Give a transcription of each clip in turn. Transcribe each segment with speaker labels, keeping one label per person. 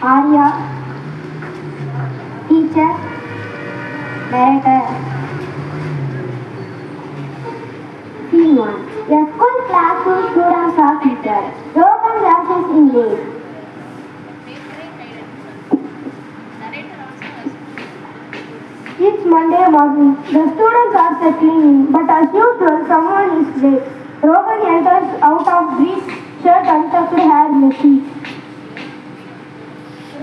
Speaker 1: Arya, teacher, narrator. Scene 1. A school class with students are seated. Rogan rashes in waves. It's Monday morning. The students are settling in, but as usual, someone is late. Rogan enters out of brief shirt and tucked hair messy.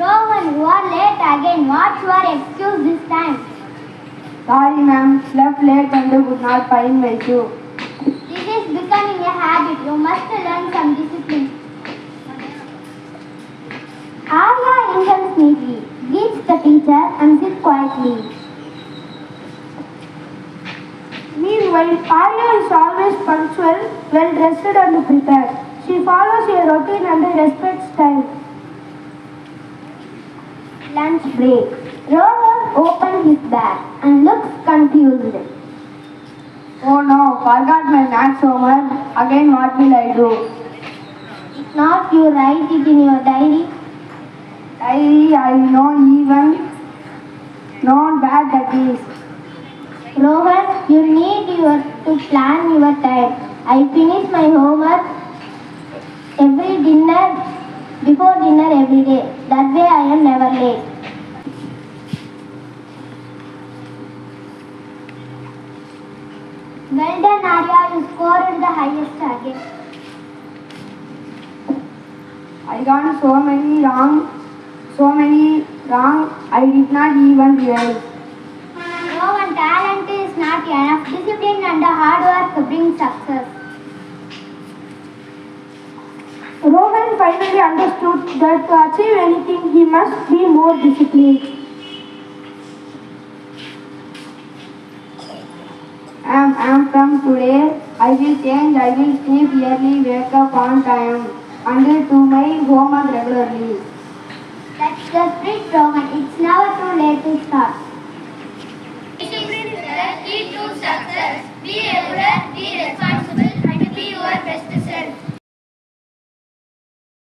Speaker 2: Rogan, you are late again. What's your excuse this time?
Speaker 1: Sorry ma'am, left late and could not find my shoe.
Speaker 2: This is becoming a habit. You must learn some discipline.
Speaker 1: Arya enters neatly, greets the teacher and sits quietly. Meanwhile, Arya is always punctual, well dressed and prepared. She follows a routine and respects time. Lunch break. Rogan opens his bag and looks confused. Oh no, forgot my maths homework. Again, what will I do?
Speaker 2: If not, you write it in your diary.
Speaker 1: Diary, I know even not bad that is.
Speaker 2: Rogan, you need to plan your time. I finish my homework before dinner every day. That way I am never late. Well done, Arya. You scored the highest again.
Speaker 1: I got so many wrong, I did not even realize.
Speaker 2: Rogan, talent is not enough. Discipline and hard work bring success.
Speaker 1: Rogan finally understood that to achieve anything he must be more disciplined. From today, I will change. I will sleep early, wake up on time, and do my homework regularly.
Speaker 2: That's the spirit, Rogan. It's never too late to start.
Speaker 3: Discipline is the key to success. Be regular, be responsible, and be your best self.